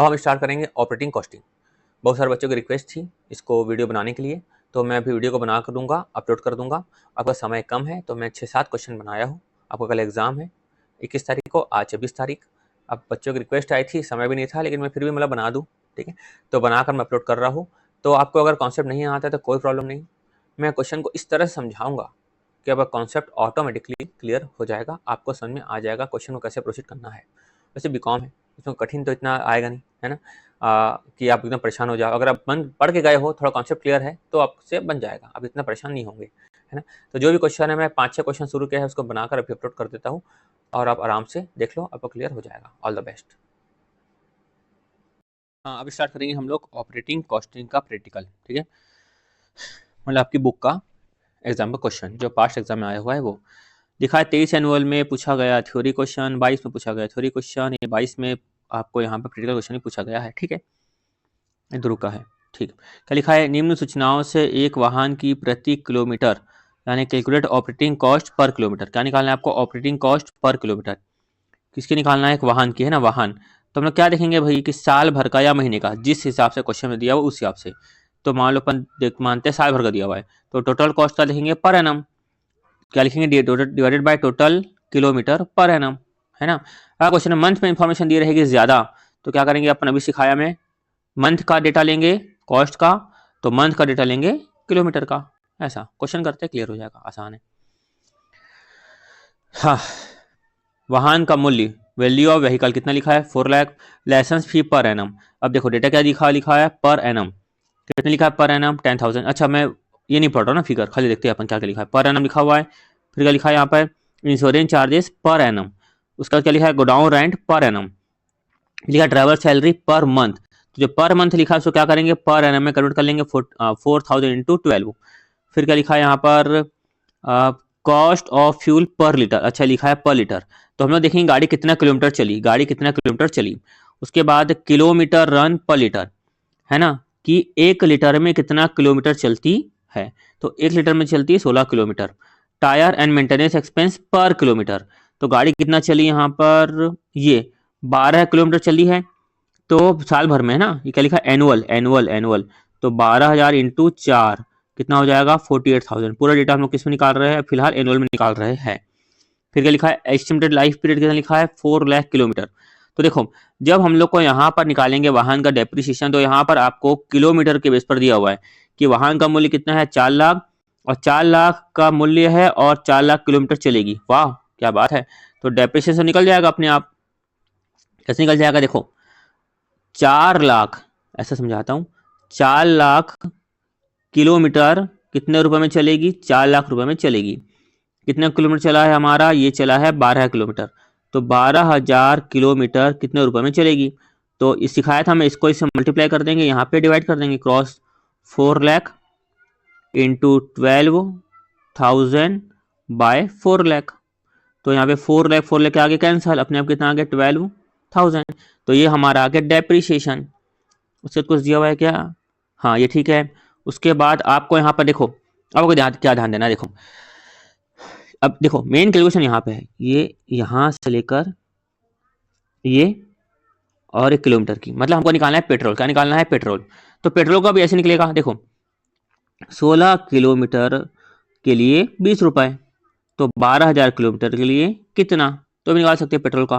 अब हम स्टार्ट करेंगे ऑपरेटिंग कॉस्टिंग। बहुत सारे बच्चों की रिक्वेस्ट थी इसको वीडियो बनाने के लिए, तो मैं अभी वीडियो को बना कर दूंगा, अपलोड कर दूंगा। आपका समय कम है तो मैं 6-7 क्वेश्चन बनाया हूँ। आपका कल एग्जाम है 21 तारीख को, आज 26 तारीख। अब बच्चों की रिक्वेस्ट आई थी, समय भी नहीं था, लेकिन मैं फिर भी मतलब बना दूँ, ठीक है। तो बनाकर मैं अपलोड कर रहा हूँ। तो आपको अगर कॉन्सेप्ट नहीं आता है तो कोई प्रॉब्लम नहीं, मैं क्वेश्चन को इस तरह से समझाऊंगा कि अब कॉन्सेप्ट ऑटोमेटिकली क्लियर हो जाएगा, आपको समझ में आ जाएगा क्वेश्चन को कैसे प्रोसीड करना है। वैसे बीकॉम है, इसमें कठिन तो इतना आएगा नहीं, है ना, कि आप एकदम परेशान हो जाओ। अगर आप पढ़ के गए हो, थोड़ा कॉन्सेप्ट क्लियर है तो आपसे बन जाएगा, आप इतना परेशान नहीं होंगे, है ना। तो जो भी क्वेश्चन है, मैं 5-6 क्वेश्चन शुरू किया है, उसको बनाकर अभी अपलोड कर देता हूँ और आप आराम से देख लो, आपको क्लियर हो जाएगा। All the best. हाँ, अब स्टार्ट करेंगे हम लोग ऑपरेटिंग कॉस्टिंग का प्रैक्टिकल, ठीक है। मतलब आपकी बुक का एग्जाम का क्वेश्चन जो पास्ट एग्जाम में आया हुआ है वो लिखा है 23 एनुअल में पूछा गया थ्योरी क्वेश्चन, 22 में पूछा गया थ्योरी क्वेश्चन, ये 22 में आपको यहाँ पर प्रैक्टिकल क्वेश्चन ही पूछा गया है, ठीक है। ध्रुव का है, ठीक। क्या लिखा है, निम्न सूचनाओं से एक वाहन की प्रति किलोमीटर यानी calculate operating cost per kilometre. क्या निकालना है आपको, ऑपरेटिंग कॉस्ट पर किलोमीटर। किसकी निकालना है, एक वाहन की, है ना, वाहन। तो हम लोग क्या देखेंगे भाई कि साल भर का या महीने का, जिस हिसाब से क्वेश्चन में दिया हुआ उस हिसाब से। तो मान लो अपन मानते हैं साल भर का दिया हुआ है, तो टोटल कॉस्ट का लिखेंगे पर एनम। क्या लिखेंगे, divided by total kilometre per annum, है ना। अगर क्वेश्चन में मंथ में इंफॉर्मेशन दी रहेगी ज्यादा, तो क्या करेंगे अपन, अभी सिखाया मैं, मंथ का डेटा लेंगे कॉस्ट का, तो मंथ का डेटा लेंगे किलोमीटर का। ऐसा क्वेश्चन करते क्लियर हो जाएगा, आसान है। हाँ, वाहन का मूल्य, वैल्यू ऑफ व्हीकल कितना लिखा है, 4 lakh. Licence fee per annum, अब देखो डेटा क्या लिखा है पर एनम, कितने लिखा है पर एनम, 10,000। अच्छा, मैं ये नहीं पढ़ रहा ना फिगर, खाली देखते हैं अपन क्या क्या लिखा है। पर एनम लिखा हुआ है, फिर क्या लिखा है यहाँ पर, इंश्योरेंस चार्जेस पर एनम, उसका बाद क्या लिखा है, गोडाउन रेंट पर एनम, लिखा ड्राइवर सैलरी पर मंथ। तो जो पर मंथ लिखा है उसको क्या करेंगे, पर एनम में कन्वर्ट कर लेंगे, 4,000 इंटू 12। फिर क्या लिखा है यहाँ पर, कॉस्ट ऑफ फ्यूल पर लीटर, अच्छा लिखा है पर लीटर। तो हम लोग देखेंगे गाड़ी कितना किलोमीटर चली, गाड़ी कितना किलोमीटर चली। उसके बाद किलोमीटर रन पर लीटर, है ना, कि 1 लीटर में कितना किलोमीटर चलती है। तो 1 लीटर में चलती है 16 kilometre. Tyre and maintenance expense पर किलोमीटर, तो गाड़ी कितना चली यहाँ पर, ये 12 किलोमीटर चली है, तो साल भर में, है ना। ये क्या लिखा है, एनुअल एनुअल एनुअल, तो 12,000 इंटू 4 कितना हो जाएगा, 48,000। पूरा डेटा हम लोग किस में निकाल रहे हैं, फिलहाल एनुअल में निकाल रहे हैं। फिर क्या लिखा है, एस्टिमेटेड लाइफ पीरियड कितना लिखा है, 4 लाख किलोमीटर। तो देखो, जब हम लोग को यहाँ पर निकालेंगे वाहन का डेप्रिसिएशन, तो यहाँ पर आपको किलोमीटर के बेस पर दिया हुआ है कि वाहन का मूल्य कितना है, 4 लाख, और 4 लाख का मूल्य है और 4 लाख किलोमीटर चलेगी। वाह, क्या बात है। तो डेप्रिसिएशन निकल जाएगा अपने आप। कैसे निकल जाएगा, देखो 4 लाख, ऐसा समझाता हूँ, 4 लाख किलोमीटर कितने रुपए में चलेगी, 4 लाख रुपए में चलेगी। कितना किलोमीटर चला है हमारा, ये चला है 12 किलोमीटर, तो 12,000 किलोमीटर कितने रुपए में चलेगी। तो इस सिखाया था मैं, इसको इससे मल्टीप्लाई कर देंगे, यहाँ पे डिवाइड कर देंगे, cross 4 lakh into 12,000 by 4 lakh. तो यहाँ पे 4 लाख के आगे कैंसल, अपने आप कितना आ गया, 12,000। तो ये हमारा आ गया डेप्रिसिएशन। उससे कुछ दिया हुआ है क्या, हाँ ये ठीक है। उसके बाद आपको यहाँ पर देखो, आपको क्या ध्यान देना है, देखो अब देखो मेन कैलकुलेशन यहाँ पे है, ये यहाँ से लेकर ये और 1 किलोमीटर की, मतलब हमको निकालना है पेट्रोल। क्या निकालना है, पेट्रोल। तो पेट्रोल का भी ऐसे निकलेगा, देखो 16 किलोमीटर के लिए 20 रुपए, तो 12,000 किलोमीटर के लिए कितना, तो भी निकाल सकते हैं पेट्रोल का।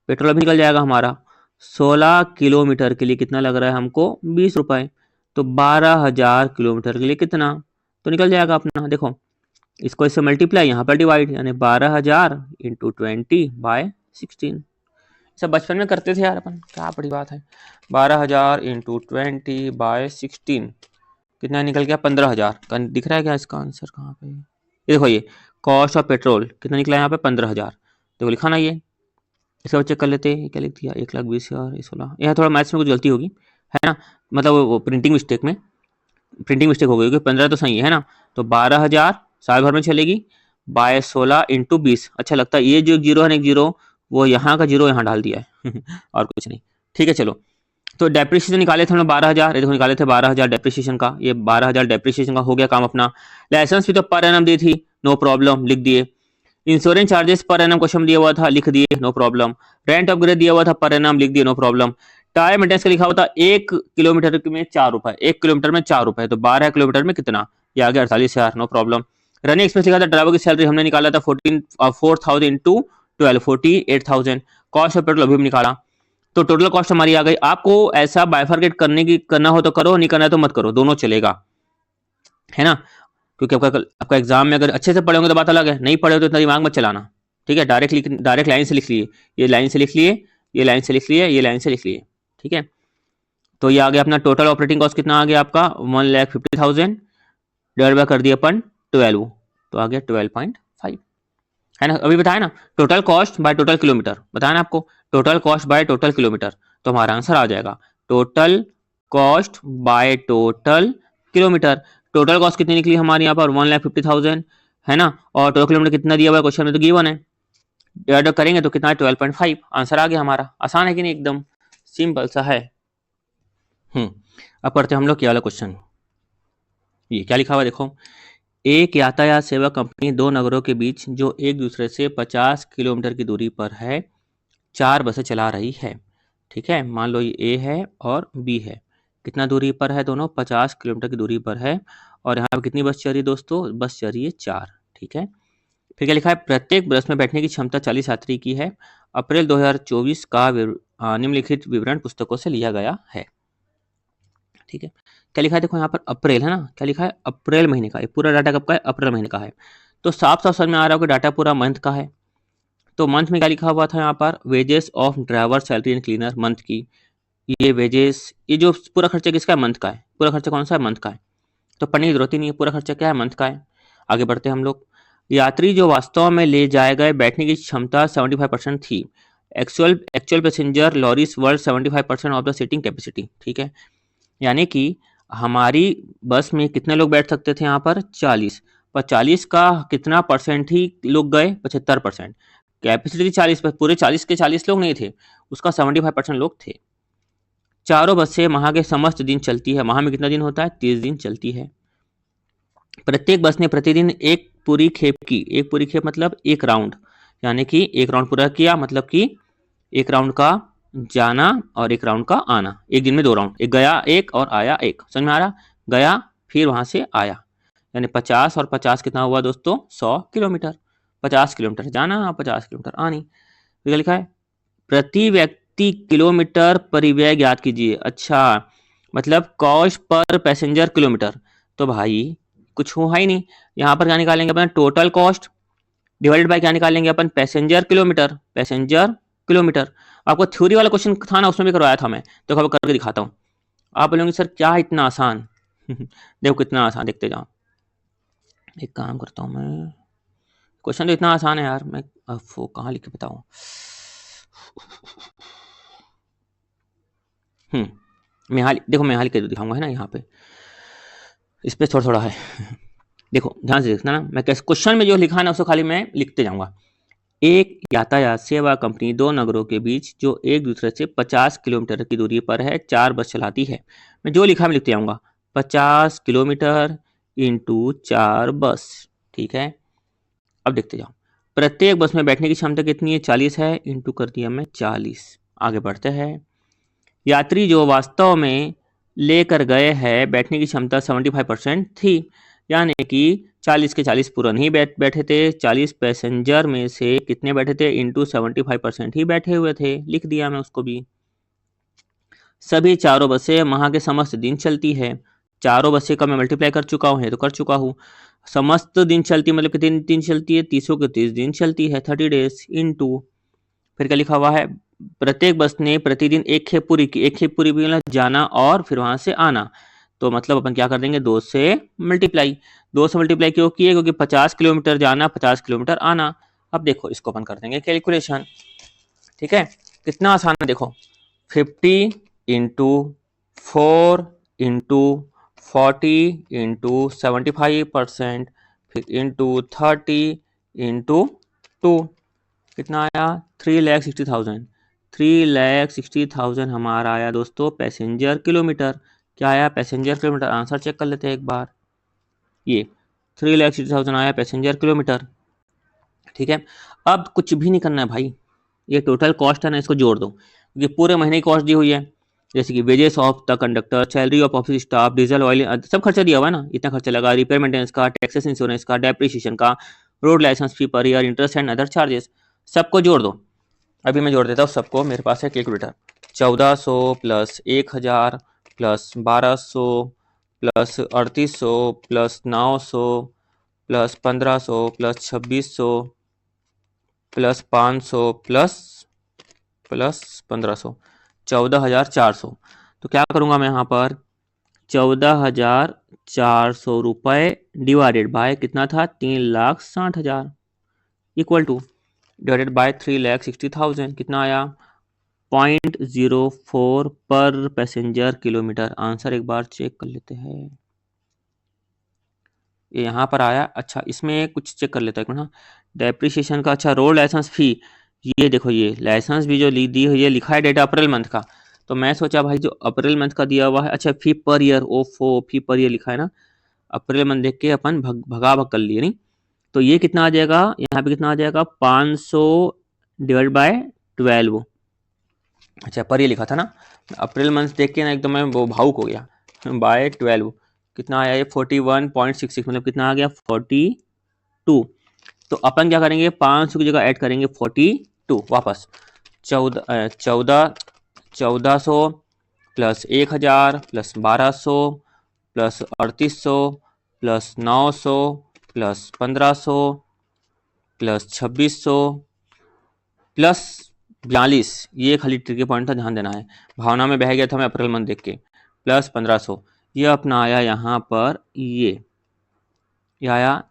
पेट्रोल भी निकल जाएगा हमारा, 16 किलोमीटर के लिए कितना लग रहा है हमको, 20 रुपए, तो 12,000 किलोमीटर के लिए कितना, तो निकल जाएगा अपना। देखो इसको इससे मल्टीप्लाई, यहाँ पर डिवाइड, यानी 12,000 इंटू 20 बाय 16। सब बचपन में करते थे यार अपन, क्या बड़ी बात है। 12,000 इंटू 20 बाय 16 कितना निकल गया, 15,000। दिख रहा है क्या इसका आंसर कहाँ पे, ये देखो, ये कॉस्ट ऑफ पेट्रोल कितना निकला यहाँ पे, 15,000। देखो लिखा ना, ये इसका चेक कर लेते हैं, क्या लिख दिया, 1,20,000 16। यहाँ थोड़ा मैथ्स में कुछ गलती होगी, है ना, मतलब वो प्रिंटिंग मिस्टेक हो गई, क्योंकि 15 तो सही है ना। तो 12,000 साल भर में चलेगी बाय 16 इंटू 20। अच्छा लगता है ये जो जीरो है ना, एक जीरो, वो यहाँ का जीरो यहाँ डाल दिया है और कुछ नहीं, ठीक है। चलो, तो डेप्रिसिएशन निकाले थे हम लोग 12,000, देखो निकाले थे 12,000 डेप्रिसिएशन का, ये 12,000 डेप्रिसिएशन का हो गया काम अपना। लाइसेंस भी तो पर एनम दी थी, नो प्रॉब्लम, लिख दिए। Insurance charges per annum question दिया हुआ था, लिख दिए, नो प्रॉब्लम। रेंट अपग्रेड दिया हुआ था पर एनम, लिख दिए, नो प्रॉब्लम। टायर मेंटेनेंस का लिखा होता है 1 किलोमीटर में 4 रुपए, 1 किलोमीटर में 4 रुपए, तो 12 किलोमीटर में कितना, ये आ गया 48,000, नो प्रॉब्लम। रनिंग एक्सपेंस लिखा था, ड्राइवर की सैलरी हमने निकाला था 4,000 इंटू 12, 48,000। कॉस्ट ऑफ पेट्रोल अभी भी निकाला, तो टोटल कॉस्ट हमारी आ गई। आपको ऐसा बाइफरकेट करना हो तो करो, नहीं करना है तो मत करो, दोनों चलेगा, है ना, क्योंकि आपका एग्जाम में अगर अच्छे से पढ़े होंगे तो बात अलग है, नहीं पढ़े हो तो इतना दिमाग मत चलाना, ठीक है। डायरेक्ट लाइन से लिख लिए, ये लाइन से लिख लिए, ये लाइन से लिख लिए, ये लाइन से लिख लिए, ठीक है। तो ये आ गया अपना टोटल ऑपरेटिंग कॉस्ट, कितना आ गया आपका 1,50,000 डिवाइड बाय कर दिया अपन 12, तो आ गया 12.5, है ना। अभी बताया ना total cost by total kilometre, बताया ना आपको, total cost by total kilometre, तो हमारा आंसर आ जाएगा total cost by total kilometre. Total cost कितनी निकली हमारी यहाँ पर 1,50,000, है ना, और टोटल किलोमीटर कितना दिया हुआ है क्वेश्चन में, तो गिवन है, डिवाइड करेंगे तो कितना है 12.5, आंसर आ गया हमारा। आसान है कि नहीं, एकदम सिंपल सा है। अब पढ़ते हैं हम लोग क्या वाला क्वेश्चन, ये क्या लिखा हुआ देखो। एक यातायात सेवा कंपनी दो नगरों के बीच जो एक दूसरे से 50 किलोमीटर की दूरी पर है 4 बसें चला रही है, ठीक है। मान लो ये ए है और बी है, कितना दूरी पर है दोनों, 50 किलोमीटर की दूरी पर है, और यहाँ पर कितनी बस चल रही है दोस्तों, बस चल रही है 4, ठीक है। फिर क्या लिखा है, प्रत्येक बस में बैठने की क्षमता 40 यात्री की है, अप्रैल 2024 का निम्नलिखित विवरण पुस्तकों से लिया गया है, ठीक है। क्या लिखा है देखो यहाँ पर अप्रैल, है ना, क्या लिखा है अप्रैल महीने का, ये पूरा डाटा कब का है, अप्रैल महीने का है, तो साफ साफ समझ में आ रहा है कि डाटा पूरा मंथ का है। तो मंथ में क्या लिखा हुआ था यहाँ पर, wages of driver salary and cleaner month की, ये वेजेस, ये जो पूरा खर्चा किसका है, मंथ का है, पूरा खर्चा कौन सा है, मंथ का है, तो पढ़ने की जरूरत ही नहीं है, पूरा खर्चा क्या है, मंथ का है। आगे बढ़ते हैं हम लोग। यात्री जो वास्तव में ले जाए गए बैठने की क्षमता 75% थी, actual passenger lorries world 75% of the seating capacity, ठीक है। यानी कि हमारी बस में कितने लोग बैठ सकते थे यहाँ पर 40, पर 40 का कितना परसेंट ही लोग गए, 75%, कैपेसिटी थी 40 पर, पूरे 40 के 40 लोग नहीं थे, उसका 75% लोग थे। चारों बसें माह के समस्त दिन चलती है, माह में कितना दिन होता है, 30 दिन चलती है। प्रत्येक बस ने प्रतिदिन एक पूरी खेप की, एक पूरी खेप मतलब एक राउंड, यानी कि एक राउंड पूरा किया, मतलब कि एक राउंड का जाना और एक राउंड का आना, एक दिन में 2 राउंड, एक गया एक और आया एक, समझ में आ रहा, गया फिर वहां से आया, यानी 50 और 50 कितना हुआ दोस्तों, 100 किलोमीटर, 50 किलोमीटर जाना 50 किलोमीटर आनी। तो लिखा है प्रति व्यक्ति किलोमीटर परिव्यय ज्ञात कीजिए, अच्छा मतलब कॉस्ट पर पैसेंजर किलोमीटर, तो भाई कुछ हुआ ही नहीं, यहाँ पर क्या निकालेंगे अपन, टोटल कॉस्ट डिवाइडेड बाय क्या निकालेंगे अपन, पैसेंजर किलोमीटर, पैसेंजर किलोमीटर। आपको थ्योरी वाला क्वेश्चन था ना, उसमें भी करवाया था मैं, तो अब करके दिखाता हूँ। आप बोलेंगे सर क्या इतना आसान देखो कितना आसान, देखते जाओ। एक काम करता हूँ मैं, क्वेश्चन तो इतना आसान है यार, मैं वो कहाँ लिख के बताऊँ, मैं यहाँ लिख के दिखाऊंगा, है ना, यहाँ पे इस पे थोड़ा थोड़ा है देखो ध्यान से देखना ना, मैं क्वेश्चन में जो लिखा है ना उसको खाली मैं लिखते जाऊंगा। एक यातायात सेवा कंपनी दो नगरों के बीच जो एक दूसरे से 50 किलोमीटर की दूरी पर है 4 बस चलाती है, मैं जो लिखा मैं लिखते जाऊंगा, 50 किलोमीटर इंटू 4 बस, ठीक है। अब देखते जाओ, प्रत्येक बस में बैठने की क्षमता कितनी है, 40 है, इंटू कर दिया मैं 40। आगे बढ़ते हैं, यात्री जो वास्तव में लेकर गए हैं बैठने की क्षमता 75% थी, यानी कि 40 के 40 पूरा नहीं बैठे थे, 40 पैसेंजर में से कितने बैठे थे, इंटू 75% ही बैठे हुए थे, लिख दिया मैं उसको भी। सभी चारों बसें माह के समस्त दिन चलती है, चारों बसें का मैं मल्टीप्लाई कर चुका हूँ, तो कर चुका हूँ, समस्त दिन चलती मतलब कितने दिन चलती है, 30 के 30 दिन चलती है, 30 डेज, इंटू फिर क्या लिखा हुआ है, प्रत्येक बस ने प्रतिदिन एक खेप पूरी की, एक खेप पूरी भी मतलब जाना और फिर वहां से आना, तो मतलब अपन क्या कर देंगे, 2 से मल्टीप्लाई, 2 से मल्टीप्लाई क्यों किए, क्योंकि 50 किलोमीटर जाना 50 किलोमीटर आना। अब देखो इसको अपन कर देंगे कैलकुलेशन, ठीक है, कितना आसान है देखो, 50 इंटू 4 इंटू 40 इंटू 75% फिर इंटू 30 इंटू 2, कितना आया 3,60,000, 3,60,000 हमारा आया दोस्तों पैसेंजर किलोमीटर। क्या आया पैसेंजर किलोमीटर, आंसर चेक कर लेते हैं एक बार, ये 3,60,000 आया पैसेंजर किलोमीटर, ठीक है। अब कुछ भी नहीं करना है भाई, ये टोटल कॉस्ट है ना, इसको जोड़ दो क्योंकि पूरे महीने की कॉस्ट दी हुई है, जैसे कि wages of the conductor, salary of office staff, diesel oil, सब खर्चा दिया हुआ है ना, इतना खर्चा लगा, रिपेयर मेंटेनेंस का, टैक्सेस इंश्योरेंस का, डेप्रिसिएशन का, road licence fee per year, interest and other charges, सबको जोड़ दो। अभी मैं जोड़ देता हूँ सबको, मेरे पास है calculator. 1400 plus 1000 plus 1200 plus 3800 plus 900 plus 1500 plus 2600 plus 500 plus plus 1500, 14,400। तो क्या करूँगा मैं यहाँ पर, 14,400 रुपये डिवाइडेड बाय कितना था, 3,60,000 इक्वल टू डिवाइडेड बाय 3,60,000 कितना आया, 0.04 पर पैसेंजर किलोमीटर। आंसर एक बार चेक कर लेते हैं, ये यहाँ पर आया। अच्छा इसमें कुछ चेक कर लेते हैं ना, डेप्रिसिएशन का। अच्छा रोड लाइसेंस फी, ये देखो ये लाइसेंस भी जो दी हुई है, लिखा है डेटा अप्रैल मंथ का, तो मैं सोचा भाई जो अप्रैल मंथ का दिया हुआ है, अच्छा फी पर ईयर, ओफो फी पर ईयर लिखा है ना, अप्रैल मंथ देख के अपन भगा भग कर लिए नहीं, तो ये कितना आ जाएगा, यहाँ पे कितना आ जाएगा, 500 डिवाइड बाय 12। अच्छा पर ईयर लिखा था ना, अप्रैल मंथ देख के ना एकदम मैं वो भावुक हो गया, बाय 12 कितना आया, ये 41.66, मतलब कितना आ गया, 42। तो अपन क्या करेंगे, 500 की जगह ऐड करेंगे 42 वापस, 1400 plus 1000 plus 1200 plus 3800 plus 900 plus 1500 plus 2600 plus 42, ये खाली ट्रिकी पॉइंट था, ध्यान देना है, भावना में बह गया था मैं अप्रैल मंथ देख के, प्लस 1500, ये अपना आया यहाँ पर, ये आया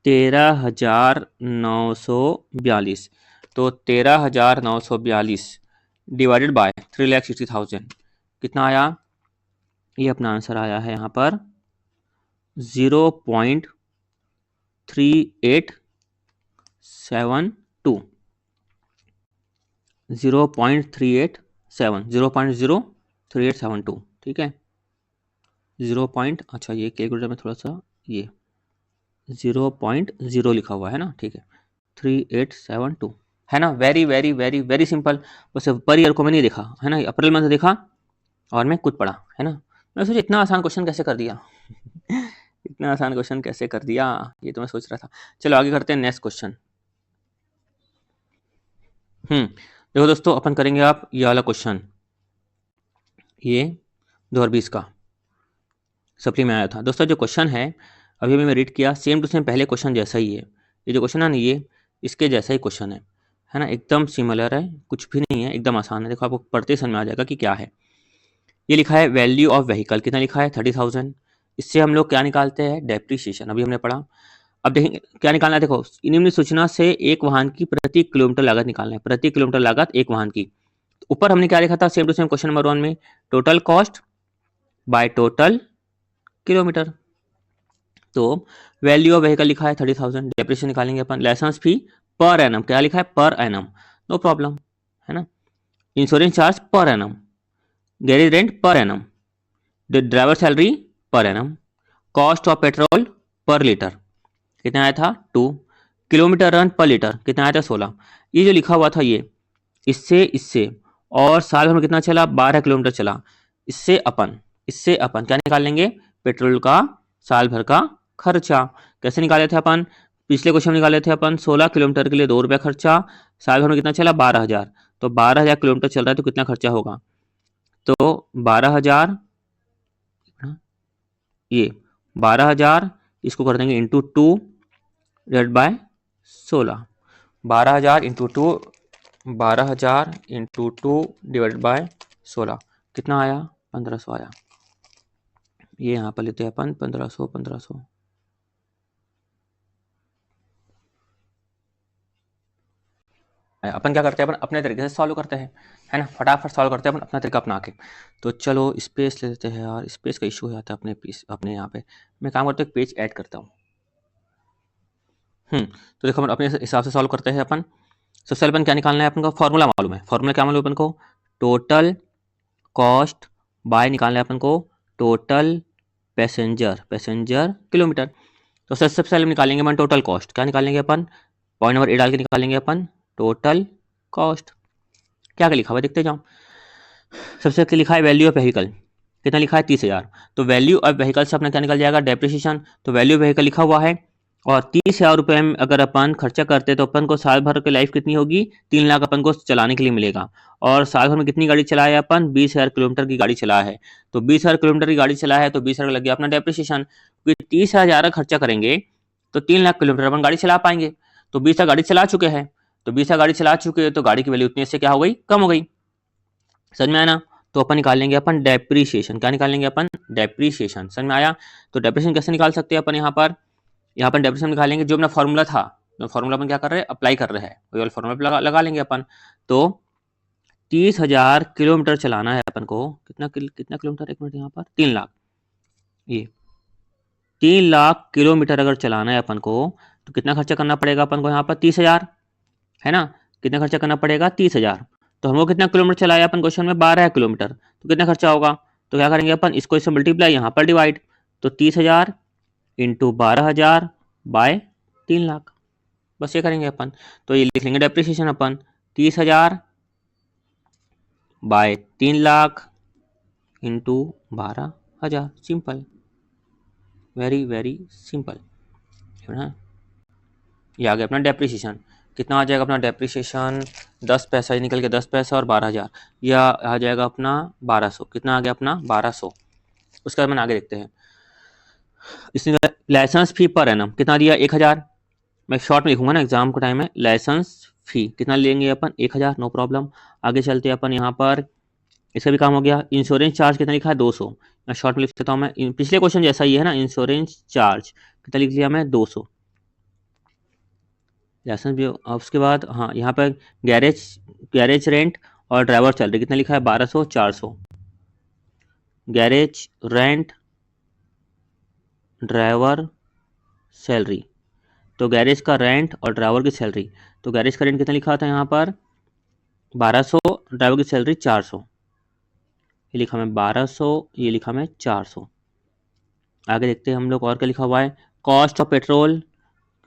13,942। तो 13,942 डिवाइडेड बाय 3,60,000 कितना आया, ये अपना आंसर आया है यहाँ पर 0.3872, 0.3872, ठीक है, 0 पॉइंट, अच्छा ये कैलकुलेटर में थोड़ा सा ये 0.0 लिखा हुआ है ना, ठीक है, 3872 है ना, very very very very simple. बस पर ईयर को मैं नहीं देखा है ना, अप्रैल मंथ देखा और मैं खुद पढ़ा है ना, मैं सोचा इतना आसान क्वेश्चन कैसे कर दिया इतना आसान क्वेश्चन कैसे कर दिया, ये तो मैं सोच रहा था। चलो आगे करते हैं नेक्स्ट क्वेश्चन। देखो दोस्तों अपन करेंगे आप ये वाला क्वेश्चन, ये 2020 का सप्ली में आया था दोस्तों। जो क्वेश्चन है अभी मैं रीड किया, सेम टू सेम पहले क्वेश्चन जैसा ही है, ये जो क्वेश्चन है ना, ये इसके जैसा ही क्वेश्चन है ना, एकदम सिमिलर है, कुछ भी नहीं है, एकदम आसान है। देखो आपको पढ़ते ही समझ में आ जाएगा कि क्या है। ये लिखा है वैल्यू ऑफ व्हीकल, कितना लिखा है, 30,000। इससे हम लोग क्या निकालते हैं, डेप्रीशिएशन, अभी हमने पढ़ा। अब देखेंगे क्या निकालना है, देखो निम्न सूचना से एक वाहन की प्रति किलोमीटर लागत निकालना है, प्रति किलोमीटर लागत एक वाहन की। ऊपर हमने क्या लिखा था, same to same question number 1 में, total cost by total kilometre. तो वैल्यू ऑफ व्हीकल लिखा है 30,000, डेप्रिसिएशन निकालेंगे अपन, लाइसेंस फी पर एनम, क्या लिखा है, पर एनम, नो प्रॉब्लम है ना, insurance charge per annum, garage rent per annum, driver salary per annum, cost of petrol पर लीटर कितना आया था 2, किलोमीटर रन पर लीटर कितना आया था 16। ये जो लिखा हुआ था ये, इससे और साल भर में कितना चला, 12 किलोमीटर चला। इससे अपन क्या निकाल लेंगे, पेट्रोल का साल भर का खर्चा। कैसे निकाले थे अपन, पिछले क्वेश्चन में निकाले थे अपन 16 किलोमीटर के लिए 2 रुपये खर्चा, साल भर में कितना चला 12,000, तो 12,000 किलोमीटर चल रहा है तो कितना खर्चा होगा, तो 12,000, ये 12,000 इसको कर देंगे into 2 divide by 16, 12,000 into 2, 12,000 into 2 divide by 16 कितना आया, 1,500 आया। ये यहाँ पर लेते हैं अपन 1,500। अपन क्या करते हैं, अपन अपने तरीके से सॉल्व करते हैं, है ना, फटाफट सॉल्व करते हैं अपन अपना तरीका अपना के। तो चलो स्पेस ले लेते हैं यार, स्पेस का इशू हो जाता है अपने यहाँ पे। मैं काम करता हूँ, एक पेज ऐड करता हूँ। तो देखो अपन अपने हिसाब से सॉल्व करते हैं अपन। सबसे पहले अपन क्या निकालना है, अपन को फॉर्मूला मालूम है, फॉर्मूला क्या मालूम है अपन को, टोटल कॉस्ट बाय निकालना है अपन को टोटल पैसेंजर किलोमीटर। तो सबसे पहले निकालेंगे अपन टोटल कॉस्ट, क्या निकालेंगे अपन, पॉइंट नंबर ए डाल के निकालेंगे अपन टोटल कॉस्ट। क्या क्या लिखा हुआ देखते जाओ, सबसे आगे लिखा है वैल्यू ऑफ व्हीकल, कितना लिखा है 30,000। तो वैल्यू ऑफ व्हीकल से अपना क्या निकल जाएगा, डेप्रिसिएशन। तो वैल्यू ऑफ व्हीकल लिखा हुआ है और 30,000 रुपये में अगर अपन खर्चा करते तो अपन को साल भर की लाइफ कितनी होगी, 3 लाख अपन को चलाने के लिए मिलेगा। और साल भर में कितनी गाड़ी चलाया है अपन, 20,000 किलोमीटर की गाड़ी चला है। तो 20,000 किलोमीटर की गाड़ी चला है तो 20,000 लग गया अपना डेप्रिसिएशन, क्योंकि 30,000 खर्चा करेंगे तो 3 लाख किलोमीटर अपन गाड़ी चला पाएंगे। तो 20,000 गाड़ी चला चुके हैं, तो 20,000 गाड़ी चला चुके हैं तो गाड़ी की वैल्यू उतनी से क्या हो गई, कम हो गई। समझ में आया ना। तो अपन निकाल लेंगे अपन डेप्रीशिएशन, क्या निकाल लेंगे अपन, डेप्रीशिएशन। समझ में आया। तो डेप्रीशिएशन कैसे निकाल सकते हैं अपन, यहाँ पर डेप्रीशिएशन निकालेंगे, जो अपना फॉर्मूला था, जो फॉर्मूला अपन क्या कर रहे हैं, अप्लाई कर रहे हैं, वही वाला फॉर्मूला लगा लेंगे अपन। तो 30,000 किलोमीटर चलाना है अपन को, कितना किलोमीटर, एक मिनट, यहाँ पर 3 लाख, ये 3 लाख किलोमीटर अगर चलाना है अपन को तो कितना खर्चा करना पड़ेगा अपन को, यहाँ पर 30,000 है ना। कितना खर्चा करना पड़ेगा, 30,000। तो हमको कितना किलोमीटर चलाया अपन क्वेश्चन में, 12 किलोमीटर। तो कितना खर्चा होगा, तो क्या करेंगे अपन, इसको इससे मल्टीप्लाई, यहाँ पर डिवाइड। तो 30,000 इंटू 12,000 बाय 3 लाख, बस ये करेंगे अपन। तो ये लिख लेंगे डेप्रिसिएशन अपन, 30,000 by 3 lakh into 12,000। Simple, very very simple. ये आ गया अपना डेप्रिसिएशन। कितना आ जाएगा अपना डेप्रिसिएशन, 10 पैसा, ये निकल के 10 पैसा और 12,000, यह आ जाएगा अपना 1200। कितना आ गया अपना 1200। उसके बाद मैंने आगे देखते हैं, इसमें लाइसेंस फी पर एनम कितना दिया, 1,000। मैं शॉर्ट में लिखूंगा ना, एग्जाम का टाइम है। लाइसेंस फी कितना लेंगे अपन, 1,000, नो प्रॉब्लम। आगे चलते हैं अपन, यहाँ पर इसका भी काम हो गया। इंश्योरेंस चार्ज कितना लिखा है, 200। मैं शॉर्ट में लिख देता हूँ, मैं पिछले क्वेश्चन जैसा ही है ना। इंश्योरेंस चार्ज कितना लिख लिया मैं, 200। लाइसेंस भी। उसके बाद हाँ, यहाँ पर गैरेज रेंट और ड्राइवर सैलरी कितना लिखा है, 1200, 400। गैरेज रेंट, ड्राइवर सैलरी, तो गैरेज का रेंट और ड्राइवर की सैलरी, तो गैरेज का रेंट कितना लिखा था यहाँ पर 1200, ड्राइवर की सैलरी 400। ये लिखा मैं 1200, ये लिखा मैं 400। आगे देखते हैं हम लोग और क्या लिखा हुआ है। Cost of petrol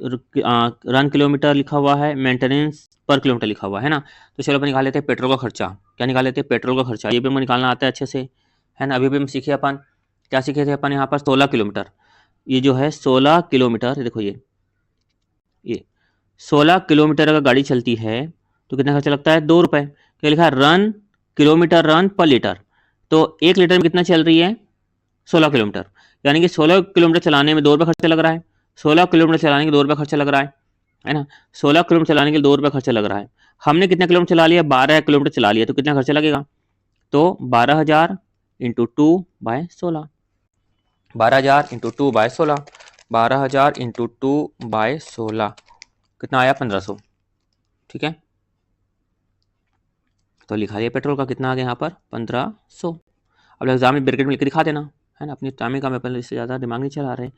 run kilometre लिखा हुआ है, मेंटेनेंस पर किलोमीटर लिखा हुआ है ना। तो चलो अपन निकाल लेते हैं पेट्रोल का खर्चा। क्या निकाल लेते हैं, पेट्रोल का खर्चा। ये भी हमको निकालना आता है अच्छे से, है ना। अभी भी हम सीखे अपन, क्या सीखे थे अपन यहाँ पर, 16 किलोमीटर। ये जो है 16 किलोमीटर, देखो ये 16 किलोमीटर अगर गाड़ी चलती है तो कितना खर्चा लगता है, 2 रुपये। क्या लिखा है, रन किलोमीटर रन पर लीटर। तो 1 लीटर में कितना चल रही है, 16 किलोमीटर। यानी कि 16 किलोमीटर चलाने में 2 रुपये खर्चा लग रहा है। 16 किलोमीटर चलाने के 2 रुपये खर्चा लग रहा है ना। 16 किलोमीटर चलाने के 2 रुपये खर्चा लग रहा है। हमने कितना किलोमीटर चला लिया, 12 किलोमीटर चला लिया, तो कितना खर्चा लगेगा, तो 12,000 into 2 by 16। 12,000 into 2 by 16, 12,000 into 2 by 16 कितना आया, 1500। ठीक है, तो लिखा दिया पेट्रोल का कितना आ गया यहाँ पर, 1500। अब एग्जाम में ब्रैकेट में लिख के दिखा देना, है ना। अपनी टाइमिंग का मैं पहले इससे ज़्यादा दिमाग नहीं चला रहे।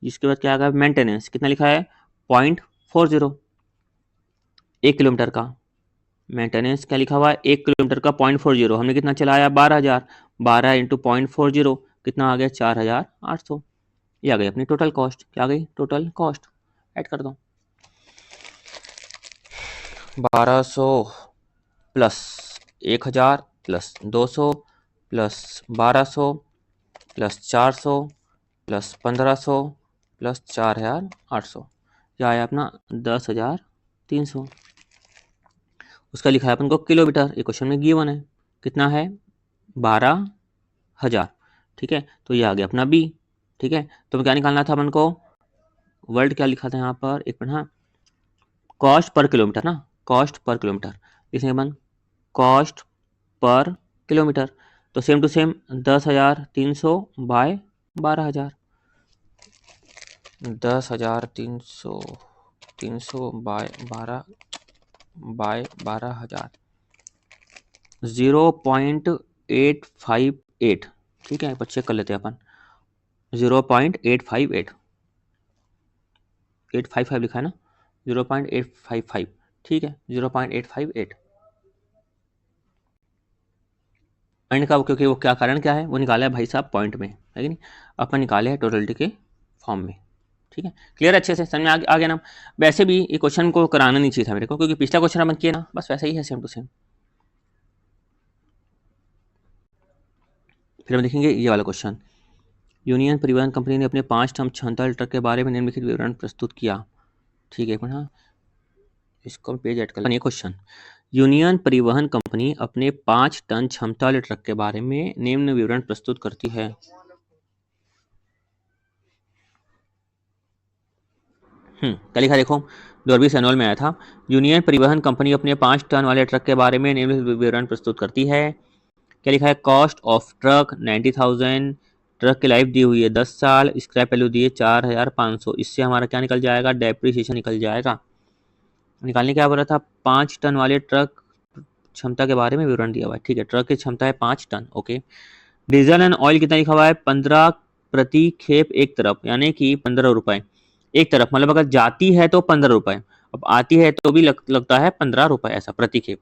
जिसके बाद क्या आ गया, मेंटेनेंस कितना लिखा है, 0.40, 1 किलोमीटर का। मेंटेनेंस क्या लिखा हुआ है, 1 किलोमीटर का 0.40। हमने कितना चलाया, 12,000, 12 इंटू 0.40 कितना आ गया, 4,800। ये आ गई अपनी टोटल कॉस्ट। क्या आ गई, टोटल कॉस्ट। ऐड कर दो, 1200 plus 1,000 plus 200 plus 1200 plus 400 plus 1500 plus 4,800। यह आया अपना 10,300। उसका लिखा है अपन को किलोमीटर, ये क्वेश्चन में गिवन है, कितना है, 12,000। ठीक है, तो ये आ गया अपना बी। ठीक है, तो क्या निकालना था अपन को, वर्ड क्या लिखा था यहाँ पर, एक मिनट, हाँ, कॉस्ट पर किलोमीटर ना, कॉस्ट पर किलोमीटर। इसमें अपन कॉस्ट पर किलोमीटर, तो same to same 10,300 by 12,000, 10,300 300 by 12,000, 0.858। ठीक है, चेक कर लेते हैं अपन, 0.858, 855 लिखा है ना, 0.855। ठीक है, 0.858 एंड का, क्योंकि वो क्या कारण क्या है, वो निकाला है भाई साहब पॉइंट में, है कि नहीं। अपन निकाले है टोटलिटी के फॉर्म में। ठीक है, क्लियर, अच्छे से समझ में आ गया ना। वैसे भी ये क्वेश्चन को कराना नहीं चाहिए था मेरे को, क्योंकि पिछला क्वेश्चन अपन किए ना, बस वैसा ही है, सेम टू सेम। फिर हम देखेंगे ये वाला क्वेश्चन। यूनियन परिवहन कंपनी ने अपने 5 टन क्षमता ट्रक के बारे में निम्नलिखित विवरण प्रस्तुत किया। ठीक है, एक मिनट, हाँ इसको पेज ऐड कर। ये क्वेश्चन, यूनियन परिवहन कंपनी अपने 5 टन क्षमता वाले ट्रक के बारे में निम्न विवरण प्रस्तुत करती है। क्या लिखा देखो, 2020 एनुअल में आया था। यूनियन परिवहन कंपनी अपने 5 टन वाले ट्रक के बारे में निम्नलिखित विवरण प्रस्तुत करती है। क्या लिखा है, कॉस्ट ऑफ ट्रक 90,000, ट्रक की लाइफ दी हुई है 10 साल, स्क्रैप वैल्यू दी है 4,500। इससे हमारा क्या निकल जाएगा, डेप्रिसिएशन निकल जाएगा। निकालने क्या बोला था, 5 टन वाले ट्रक क्षमता के बारे में विवरण दिया हुआ है। ठीक है, ट्रक की क्षमता है 5 ton. Okay, diesel and oil कितना लिखा हुआ है, 15 प्रति खेप एक तरफ, यानी कि 15 रुपए एक तरफ। मतलब अगर जाती है तो 15 रुपए, अब आती है तो भी लगता है 15 रुपए ऐसा प्रति खेप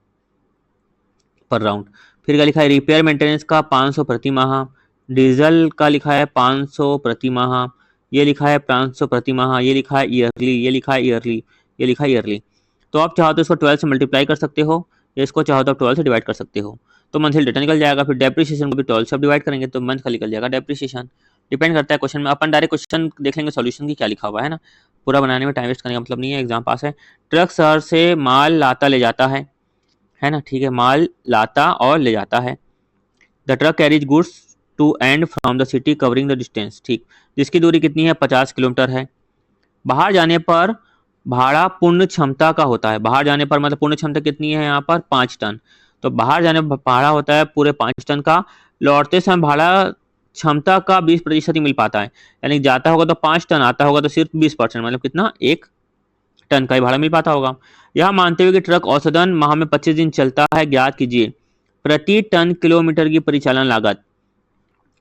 पर राउंड। फिर क्या लिखा है, रिपेयर मेंटेनेंस का 500 प्रति माह। डीजल का लिखा है 500 प्रति माह, ये लिखा है 500 प्रति माह, ये लिखा है ईयरली, ये लिखा है ईयरली, ये लिखा है ईयरली। तो आप चाहो तो इसको 12 से मल्टीप्लाई कर सकते हो, या इसको चाहो तो आप 12 से डिवाइड कर सकते हो, तो मंथली डेटा निकल जाएगा। फिर डेप्रिसिएशन को भी 12 से डिवाइड करेंगे तो मंथ का निकल जाएगा डेप्रिसिएशन। डिपेंड करता है क्वेश्चन में। अपन डायरेक्ट क्वेश्चन देख लेंगे सॉल्यूशन की क्या लिखा हुआ है ना, पूरा बनाने में टाइम वेस्ट करने का मतलब नहीं है, एग्जाम पास है। ट्रक शहर से माल लाता ले जाता है ना, ठीक है, माल लाता और ले जाता है। The truck carries goods to and from the city covering the distance, ठीक, जिसकी दूरी कितनी है, 50 किलोमीटर है। बाहर जाने पर भाड़ा पूर्ण क्षमता का होता है। बाहर जाने पर मतलब पूर्ण क्षमता कितनी है यहाँ पर, 5 टन। तो बाहर जाने पर भाड़ा होता है पूरे 5 टन का। लौटते समय भाड़ा क्षमता का 20% ही मिल पाता है, यानी जाता होगा तो 5 टन, आता होगा तो सिर्फ 20%, मतलब कितना, 1 टन का ही भाड़ा मिल पाता होगा। यह मानते हुए कि ट्रक औसतन माह में 25 दिन चलता है, ज्ञात कीजिए प्रति टन किलोमीटर की परिचालन लागत।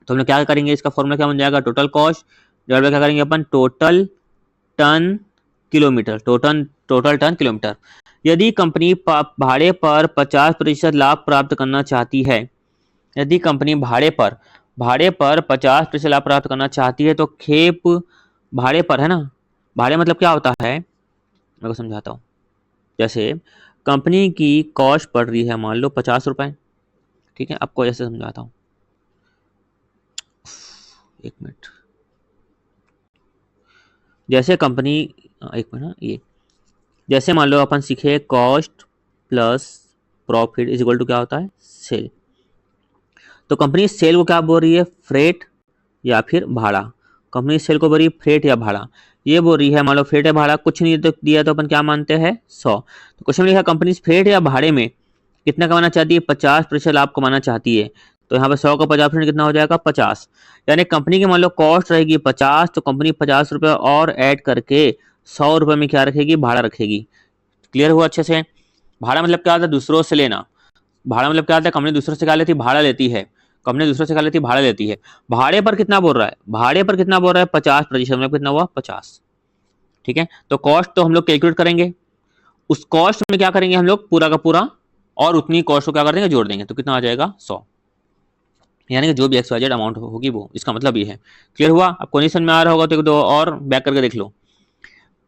तो हम लोग क्या करेंगे, इसका फॉर्मूला क्या बन जाएगा, टोटल कॉस्ट डिवाइड बाय क्या करेंगे अपन, total ton kilometre, total ton kilometre. यदि कंपनी भाड़े पर 50% लाभ प्राप्त करना चाहती है, यदि कंपनी भाड़े पर 50% लाभ प्राप्त करना चाहती है, तो खेप भाड़े पर, है ना, भाड़े मतलब क्या होता है, मैं को समझाता हूँ। जैसे कंपनी की कॉस्ट पड़ रही है मान लो 50 रुपए, ठीक है, आपको ऐसे समझाता हूँ, एक मिनट। जैसे कंपनी, एक मिनट, ये जैसे मान लो अपन सीखे cost plus profit is equal to क्या होता है, सेल। तो कंपनी सेल को क्या बोल रही है, फ्रेट या फिर भाड़ा। कंपनी सेल को बोल रही है फ्रेट या भाड़ा। ये बोल रही है मान लो फ्रेट या भाड़ा, कुछ नहीं तो दिया तो अपन क्या मानते हैं, 100। तो क्वेश्चन में लिखा कंपनी फ्रेट या भाड़े में कितना कमाना चाहती है, 50% लाभ कमाना चाहती है। तो यहाँ पे 100 का 50% कितना हो जाएगा, 50। यानी कंपनी की मान लो कॉस्ट रहेगी 50, तो कंपनी 50 रुपये और ऐड करके 100 रुपये में क्या रखेगी, भाड़ा रखेगी। क्लियर हुआ अच्छे से। भाड़ा मतलब क्या होता है, दूसरों से लेना। भाड़ा मतलब क्या होता है, कंपनी दूसरों से क्या लेती है, भाड़ा लेती है। कंपनी दूसरों से क्या लेती है, भाड़ा लेती है। भाड़े पर कितना बोल रहा है, भाड़े पर कितना बोल रहा है, 50%, मतलब कितना हुआ, 50। ठीक है, तो कॉस्ट तो हम लोग कैलकुलेट करेंगे, उस कॉस्ट में क्या करेंगे हम लोग, पूरा का पूरा और उतनी कॉस्ट को क्या कर देंगे, जोड़ देंगे, तो कितना आ जाएगा, 100। यानी कि जो भी XYZ अमाउंट होगी वो, इसका मतलब ये है। क्लियर हुआ। आपको नहीं समझ में आ रहा होगा तो एक दो और बैक करके देख लो।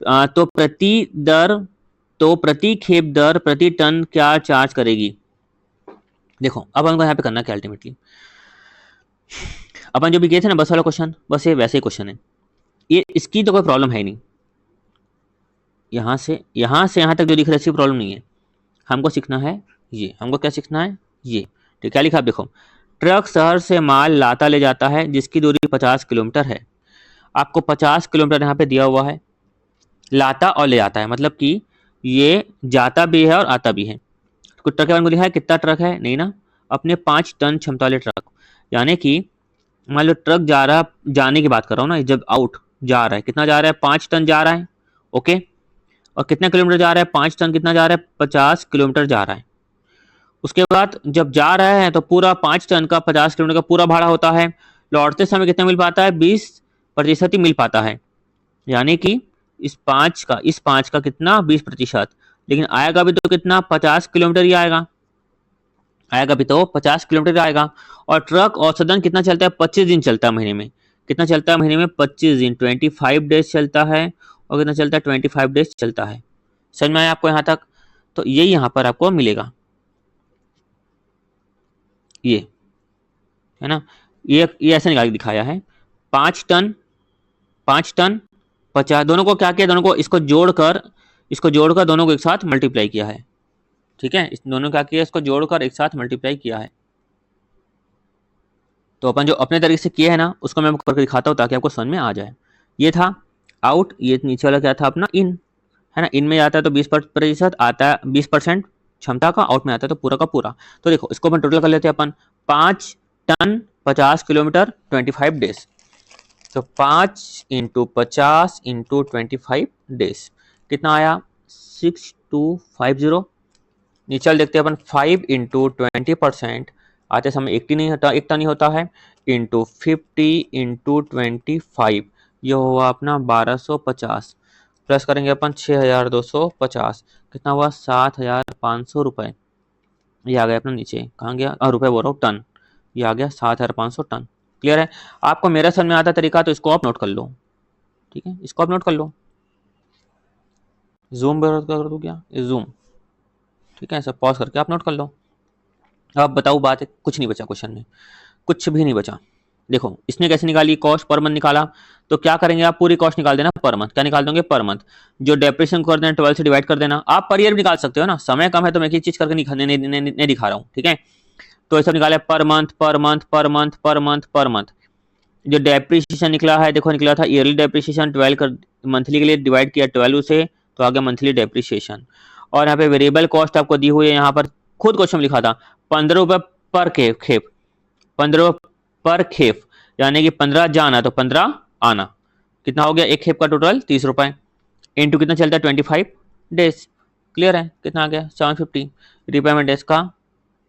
तो प्रति खेप दर प्रति टन क्या चार्ज करेगी। देखो अब हमको यहाँ पे करना क्या, अल्टीमेटली अपन जो भी गए थे ना बस वाला क्वेश्चन, बस ये वैसे ही क्वेश्चन है। ये इसकी तो कोई प्रॉब्लम है नहीं, यहाँ से यहाँ तक जो दिख रहा है इसकी प्रॉब्लम नहीं है। हमको सीखना है ये, हमको क्या सीखना है ये। तो क्या लिखा आप देखो, ट्रक शहर से माल लाता ले जाता है जिसकी दूरी 50 किलोमीटर है। आपको 50 किलोमीटर यहाँ पे दिया हुआ है, लाता और ले जाता है, मतलब कि ये जाता भी है और आता भी है। तो ट्रक के बारे में लिखा है, कितना ट्रक है, नहीं ना, अपने 5 टन क्षमता वाले ट्रक। यानी कि मान लो ट्रक जा रहा, जाने की बात कर रहा हूँ ना, जब आउट जा रहा है, कितना जा रहा है, 5 टन जा रहा है। ओके, और कितना किलोमीटर जा रहा है, 5 टन कितना जा रहा है, 50 किलोमीटर जा रहा है। उसके बाद जब जा रहे हैं तो पूरा 5 टन का 50 किलोमीटर का पूरा भाड़ा होता है। लौटते समय कितना मिल पाता है, 20% ही मिल पाता है। यानी कि इस पाँच का कितना, 20%। लेकिन आएगा भी तो कितना, 50 किलोमीटर ही आएगा, आएगा भी तो 50 किलोमीटर आएगा। और ट्रक औसतन कितना चलता है, 25 दिन चलता है महीने में। कितना चलता है महीने में, 25 दिन, 25 डेज चलता है। और कितना चलता है, 25 डेज चलता है। समझ में आया आपको यहाँ तक। तो ये यहाँ पर आपको मिलेगा, ये है ना, ये ऐसे निकाल के दिखाया है। 5 टन 50, दोनों को क्या किया, दोनों को इसको जोड़कर दोनों को एक साथ मल्टीप्लाई किया है। ठीक है, इस दोनों क्या किया, इसको जोड़कर एक साथ मल्टीप्लाई किया है। तो अपन जो अपने तरीके से किए है ना, उसको मैं करके दिखाता हूँ ताकि आपको समझ में आ जाए। ये था आउट, ये नीचे वाला क्या था अपना इन, है ना। इन में आता है तो 20% आता है, 20% क्षमता का, आउट में आता है तो पूरा का पूरा। तो देखो इसको अपन टोटल कर लेते हैं अपन, 5 टन 50 किलोमीटर 25 डेज। तो 5 इंटू 50 इंटू 25 डेज कितना आया, 6250। नीचे देखते हैं अपन, 5 इंटू 20% आते समय एक नहीं होता, एक टन ही होता है, इंटू 50 इंटू 25, ये हुआ अपना 1250, प्लस करेंगे अपन 6250, कितना हुआ 7500 रुपये। ये आ गया अपना नीचे, कहाँ गया, रुपये बोल रहा हूँ, टन, ये आ गया 7500 टन। क्लियर है। आपको मेरा समझ में आता तरीका तो इसको आप नोट कर लो। ठीक है, इसको आप नोट कर लो। जूम कर दूं क्या, जूम। ठीक है, सब पॉज करके आप नोट कर लो। अब बताओ बात है, कुछ नहीं बचा क्वेश्चन में, कुछ भी नहीं बचा। देखो इसने कैसे निकाली, कॉस्ट पर मंथ निकाला। तो क्या करेंगे आप, पूरी कॉस्ट निकाल देना पर मंथ। क्या निकाल दोगे, पर मंथ। जो डेप्रेशन कर देना 12 से डिवाइड कर देना। आप पर ईयर भी निकाल सकते हो ना, समय कम है तो मैं एक ही चीज करके नहीं दिखा रहा हूँ। ठीक है, तो ये सब निकाले per month per month per month per month per month. जो डेप्रिसिएशन निकला है, देखो निकला था ईयरली डेप्रिसिएशन 12 कर, मंथली के लिए डिवाइड किया 12 से, तो आ गया मंथली डेप्रिसिएशन। और यहाँ पे वेरिएबल कॉस्ट आपको दी हुई है, यहाँ पर खुद क्वेश्चन लिखा था 15 रुपये पर खेप, 15 पर खेप, यानी कि 15 जाना तो 15 आना। कितना हो गया, एक खेप का टोटल 30 रुपए, इंटू कितना चलता है 25 डेज। क्लियर है, कितना आ गया 750, रिपेमेंट डेज का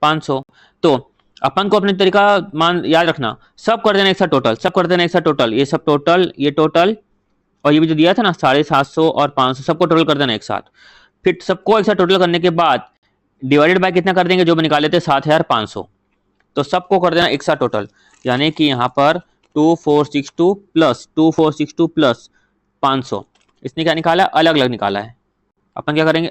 500। तो अपन को अपने तरीका मान याद रखना, सब कर देना एक साथ टोटल, सब कर देना एक साथ टोटल, ये सब टोटल, ये टोटल, और ये भी जो दिया था ना 750 और 500, सबको टोटल कर देना एक साथ। फिर सबको एक साथ टोटल करने के बाद डिवाइडेड बाय कितना कर देंगे, जो निकाले थे 7500, तो सबको कर देना एक साथ टोटल। यानी कि यहाँ पर 2462 प्लस 2462 प्लस 500, इसने क्या निकाला, अलग अलग निकाला है। अपन क्या करेंगे,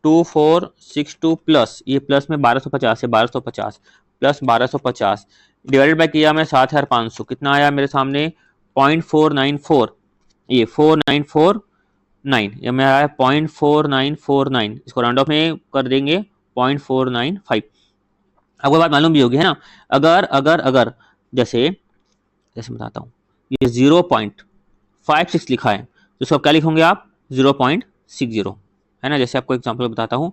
2462 प्लस, ये प्लस में 1250 है, 1250 प्लस 1250 डिवाइडेड बाय किया मैं 7500, कितना आया मेरे सामने 0.494, ये 4949, ये में आया 0.4949, इसको राउंड ऑफ में कर देंगे 0.495। आपको बात मालूम भी होगी, है ना। अगर अगर अगर जैसे जैसे बताता हूँ, ये 0.56 लिखा है तो इसको क्या लिखोगे आप, 0.60, है ना। जैसे आपको एग्जांपल बताता हूँ,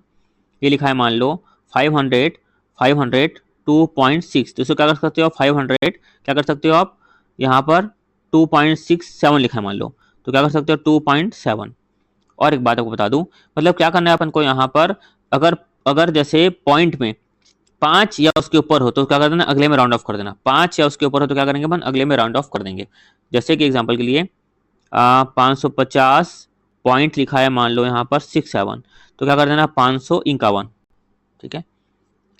ये लिखा है मान लो 500 2.6, तो इसको क्या कर सकते हो आप, 500 क्या कर सकते हो आप, यहाँ पर 2.67 लिखा है मान लो, तो क्या कर सकते हो 2.7। और एक बात आपको बता दूं, मतलब क्या करना है अपन को यहाँ पर, अगर अगर जैसे पॉइंट में 5 या उसके ऊपर हो तो क्या कर देना, अगले में राउंड ऑफ कर देना। 5 या उसके ऊपर हो तो क्या करेंगे अपन, अगले में राउंड ऑफ कर देंगे। जैसे कि एग्जांपल के लिए 550 पॉइंट लिखा है मान लो यहाँ पर 67, तो क्या कर देना 551। ठीक है,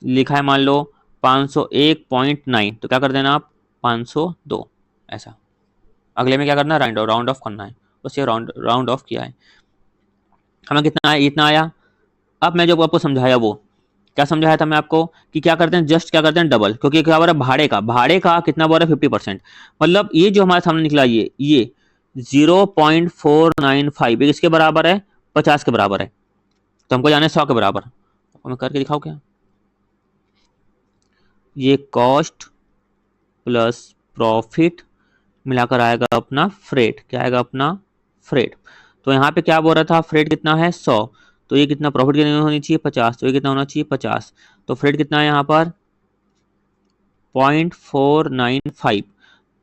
लिखा है मान लो 501.9, तो क्या कर देना आप 502, ऐसा। अगले में क्या करना है, राउंड ऑफ करना है, बस ये राउंड ऑफ किया है। हमें कितना आया, इतना आया। अब मैं जो आपको समझाया वो क्या समझाया था मैं आपको, कि क्या करते हैं, जस्ट क्या करते हैं डबल, क्योंकि क्या बोल रहा है भाड़े का कितना बोल रहा है 50%, मतलब ये जो हमारे सामने निकला ये 0.495 इसके बराबर है, 50 के बराबर है, तो हमको जाना है 100 के बराबर। मैं करके दिखाऊं क्या, ये कॉस्ट प्लस प्रॉफिट मिलाकर आएगा अपना फ्रेट, क्या आएगा अपना फ्रेट। तो यहाँ पे क्या बोल रहा था, फ्रेट कितना है 100, तो ये कितना प्रॉफिट कितनी होनी चाहिए 50, तो ये कितना होना चाहिए 50, तो फ्रेट कितना है यहाँ पर 0.495,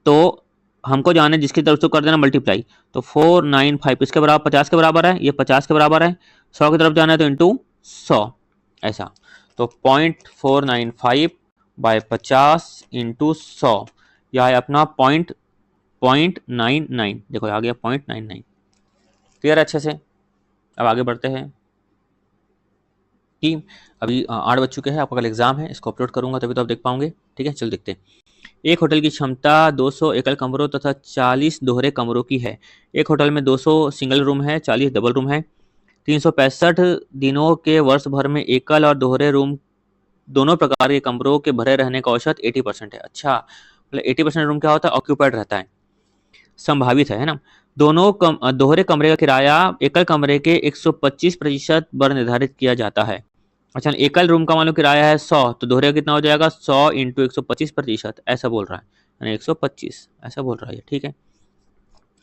तो हमको जाना है जिसकी तरफ से कर देना मल्टीप्लाई, तो 495 इसके बराबर 50 के बराबर है, ये 50 के बराबर है, 100 की तरफ जाना है तो इंटू 100, ऐसा। तो 0.495 बाय 50 इंटू 100, यह है अपना 0.99, देखो आ गया 0.99। क्लियर अच्छे से। अब आगे बढ़ते हैं कि अभी 8 बज चुके हैं, आपका कल एग्जाम है, इसको अपलोड करूंगा तभी तो आप देख पाओगे। ठीक है, चलो देखते हैं। एक होटल की क्षमता 200 एकल कमरों तथा 40 दोहरे कमरों की है। एक होटल में 200 सिंगल रूम है, 40 डबल रूम है। 365 दिनों के वर्ष भर में एकल और दोहरे रूम दोनों प्रकार के कमरों के भरे रहने का औसत 80% है। अच्छा, मतलब 80% रूम क्या होता है, ऑक्यूपाइड रहता है, संभावित है ना। दोहरे कमरे का किराया एकल कमरे के 125% पर निर्धारित किया जाता है। अच्छा, एकल रूम का मान लो किराया है 100, तो दोहरे का कितना हो जाएगा, 100 इंटू 125%, ऐसा बोल रहा है, यानी 125 ऐसा बोल रहा है, ठीक है।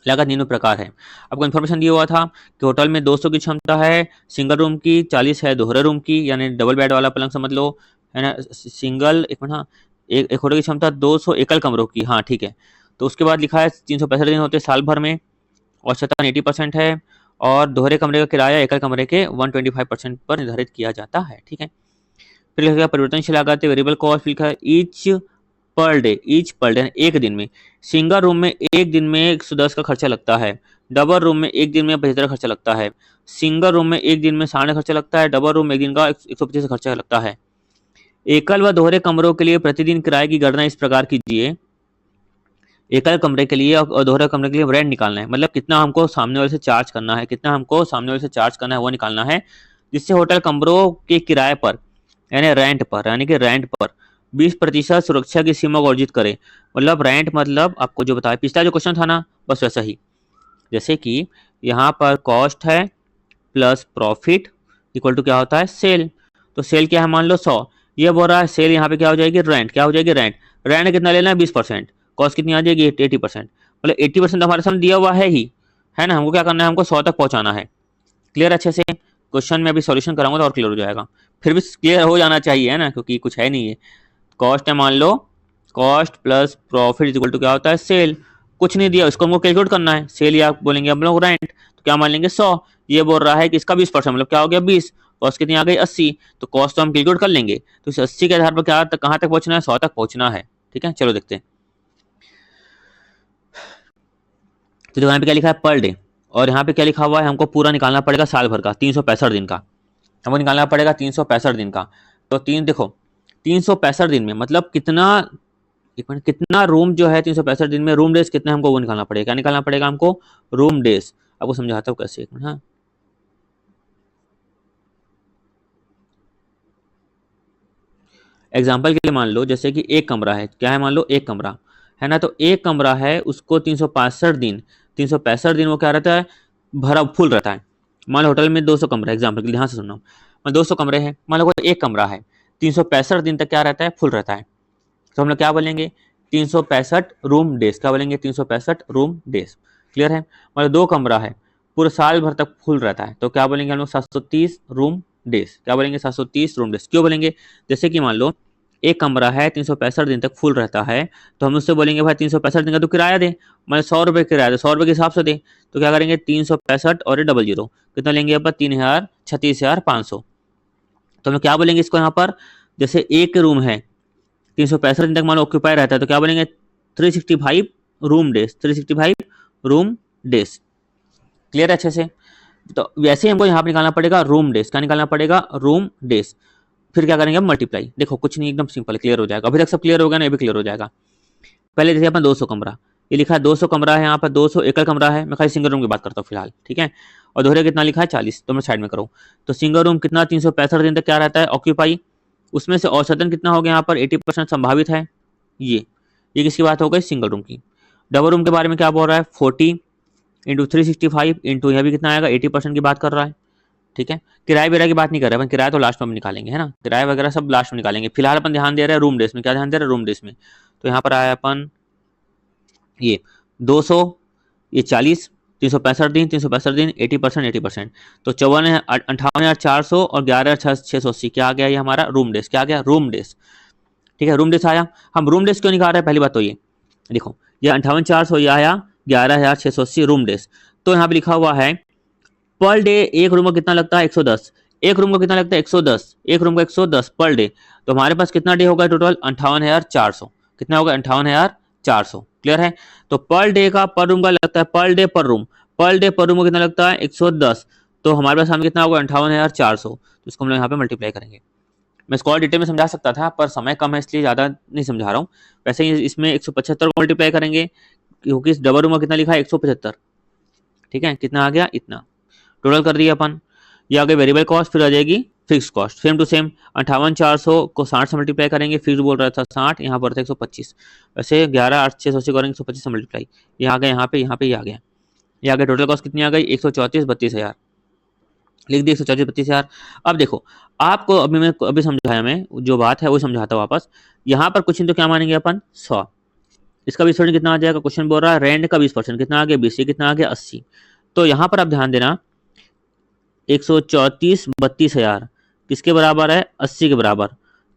लागत निम्न प्रकार है। आपको इन्फॉर्मेशन दिया हुआ था कि होटल में 200 की क्षमता है सिंगल रूम की, 40 है दोहरे रूम की, यानी डबल बेड वाला पलंग समझ लो, है ना। सिंगल एक मिनट, हाँ, एक होटल की क्षमता 200 एकल कमरों की, हाँ ठीक है। तो उसके बाद लिखा है 365 दिन होते हैं साल भर में, औसतन 80% है, और दोहरे कमरे का किराया एकल कमरे के 125% पर निर्धारित किया जाता है, ठीक है। फिर लिखा परिवर्तनशील लागत वेरिएबल कॉस्ट, लिखा है ईच पर डे एक दिन में। सिंगल रूम में एक दिन में 110 का खर्चा लगता है, डबल रूम में एक दिन में 75 खर्चा लगता है, सिंगल रूम में एक दिन में 60 खर्चा लगता है, डबल रूम में एक दिन का 125 खर्चा लगता है। एकल व दोहरे कमरों के लिए प्रतिदिन किराए की गणना इस प्रकार कीजिए। एकल कमरे के लिए और दोहरे कमरे के लिए रेंट निकालना है, मतलब कितना हमको सामने वाले से चार्ज करना है, कितना हमको सामने वाले से चार्ज करना है वो निकालना है, जिससे होटल कमरों के किराए पर यानी रेंट पर 20% सुरक्षा की सीमा को अर्जित करे। मतलब रेंट मतलब आपको जो बताया पिछला जो क्वेश्चन था ना, बस वैसा ही। जैसे कि यहाँ पर कॉस्ट है प्लस प्रॉफिट इक्वल टू क्या होता है, सेल। तो सेल क्या है, मान लो 100, ये बोल रहा है सेल यहाँ पे क्या हो जाएगी, रेंट क्या हो जाएगी, रेंट। रेंट कितना लेना है, 20%, कॉस्ट कितनी आ जाएगी, 80%। मतलब 80% हमारे सामने दिया हुआ है ही, है ना। हमको क्या करना है, हमको 100 तक पहुंचाना है। क्लियर अच्छे से, क्वेश्चन में अभी सॉल्यूशन कराऊंगा तो और क्लियर हो जाएगा। फिर भी क्लियर हो जाना चाहिए, है ना, क्योंकि कुछ है नहीं है। कॉस्ट है मान लो, cost plus profit equal to क्या होता है, सेल। कुछ नहीं दिया, उसको हमको कैलकुलेट करना है। सेल या बोलेंगे हम लोग रेंट, तो क्या मान लेंगे 100। ये बोल रहा है कि इसका 20%, मतलब क्या हो गया 20। कॉस्ट कितनी आ गई 80, तो कॉस्ट तो हम कैलकुलेट कर लेंगे। तो इस 80 के आधार पर क्या तक, कहाँ तक पहुंचना है, 100 तक पहुंचना है, ठीक है। चलो देखते हैं। तो यहाँ पे क्या लिखा है, पर डे, और यहाँ पे क्या लिखा हुआ है, हमको पूरा निकालना पड़ेगा साल भर का, 365 दिन का हमको निकालना पड़ेगा, 365 दिन का। तो देखो 365 दिन में मतलब कितना, एक मिनट, कितना रूम जो है 365 दिन में, रूम डेज कितने हमको वो निकालना पड़ेगा, क्या निकालना पड़ेगा हमको, रूम डेज। आपको समझाता हूँ कैसे, एक मिनट, हाँ। एग्जाम्पल के लिए मान लो जैसे कि एक कमरा है, क्या है, मान लो एक कमरा है ना, तो एक कमरा है उसको 365 दिन वो क्या रहता है, भरा फुल रहता है। मान लो होटल में 200 कमरे, एग्जाम्पल के लिए ध्यान से सुनना, मान 200 कमरे हैं, मान लो कोई एक कमरा है, 365 दिन तक क्या रहता है, फुल रहता है। तो हम लोग क्या बोलेंगे, 365 रूम डेज, क्या बोलेंगे, 365 रूम डेज। क्लियर है। मतलब दो कमरा है, पूरे साल भर तक फुल रहता है, तो क्या बोलेंगे हम लोग, 730 रूम डेज, क्या बोलेंगे, 730 रूम डेज। क्यों बोलेंगे, जैसे कि मान लो एक कमरा है 365 दिन तक फुल रहता है, तो हम उससे बोलेंगे भाई 365 दिन का तो किराया दे, मतलब 100 रुपये किराया दे, 100 रुपये के हिसाब से दे। तो क्या करेंगे, 365 और 00 कितना लेंगे अपन, 36,500। तो हम लोग क्या बोलेंगे इसको यहाँ पर, जैसे एक रूम है 365 दिन तक मान लो ऑक्यूपाई रहता है, तो क्या बोलेंगे, 365 room days, 365 room days. Clear है अच्छे से। तो वैसे ही हमको यहाँ पे निकालना पड़ेगा रूम डेज, क्या निकालना पड़ेगा, रूम डेज। फिर क्या करेंगे, मल्टीप्लाई। देखो कुछ नहीं, एकदम सिंपल, क्लियर हो जाएगा। अभी तक सब क्लियर हो गया ना, ये भी क्लियर हो जाएगा। पहले जैसे अपन 200 कमरा, ये लिखा है 200 कमरा है, यहाँ पर 200 एकल कमरा है, मैं खाली सिंगल रूम की बात करता हूँ फिलहाल, ठीक है। और दोहरे कितना लिखा है 40, तो मैं साइड में करूँ। तो सिंगल रूम कितना 365 दिन तक क्या रहता है, ऑक्यूपाई। उसमें से औसतन कितना हो गया यहाँ पर, 80% संभावित है। ये किसकी बात हो गई, सिंगल रूम की। डबल रूम के बारे में क्या बोल रहा है, 40 इंटू 365 इंटू यह भी कितना आएगा, 80% की बात कर रहा है, ठीक है। किराए वगैरह की बात नहीं कर रहे अपन, किराया तो लास्ट में निकालेंगे, है ना, किराया वगैरह सब लास्ट में निकालेंगे। फिलहाल अपन ध्यान दे रहे हैं रूम डेज में, क्या ध्यान दे रहे हैं, रूम डेज में। तो यहाँ पर आया अपन ये 200, ये 40, 365 दिन, 365 दिन 80%, 80%, तो 58,400 और 11,680 क्या आ गया, ये हमारा रूम डेज, क्या आ गया, रूम डेज, ठीक है। रूम डेज आया। हम रूम डेज क्यों निकाल रहे हैं, पहली बात तो ये देखो, ये 58,400 ये आया, 11,680 रूम डेज। तो यहाँ पे लिखा हुआ है पर डे एक रूम का कितना लगता है, 110। एक रूम का कितना लगता है, 110, एक रूम का 110 पर डे। तो हमारे पास कितना डे होगा टोटल, 58,400। कितना होगा, 58,400। क्लियर है। तो पर डे का, पर रूम का लगता है, पर डे पर रूम, पर डे पर रूम का कितना लगता है, 110। तो हमारे पास सामने कितना होगा, 58,400। तो इसको हम लोग यहाँ पे मल्टीप्लाई करेंगे। मैं इसको और डिटेल में समझा सकता था, पर समय कम है इसलिए ज़्यादा नहीं समझा रहा हूँ। वैसे ही इसमें 175 को मल्टीप्लाई करेंगे, क्योंकि इस डबल रूम का कितना लिखा है, 175, ठीक है। कितना आ गया, इतना। टोटल कर दिया अपन। ये आ गई वेरिएबल कॉस्ट, फिर आ जाएगी fix cost same to same 58,400 को 60 से मल्टीप्लाई करेंगे, फिक्स बोल रहा था 60, यहाँ पर था 125, वैसे 11,800 से करेंगे 125 से मल्टीप्लाई, ये आ गया यहाँ पे, यहाँ पे ये आ गया, ये आ गया। टोटल कॉस्ट कितनी आ गई 134,32,000, लिख दी 134,32,000। अब देखो आपको अभी समझाया, मैं जो बात है वो समझाता हूँ वापस। यहाँ पर क्वेश्चन तो क्या मानेंगे अपन 100, इसका 20% कितना आ जाएगा, क्वेश्चन बोल रहा है रेंट का 20% कितना आ गया 20, ये कितना आ गया 80। तो यहाँ पर आप ध्यान देना 134,32,000 किसके बराबर है 80 के बराबर।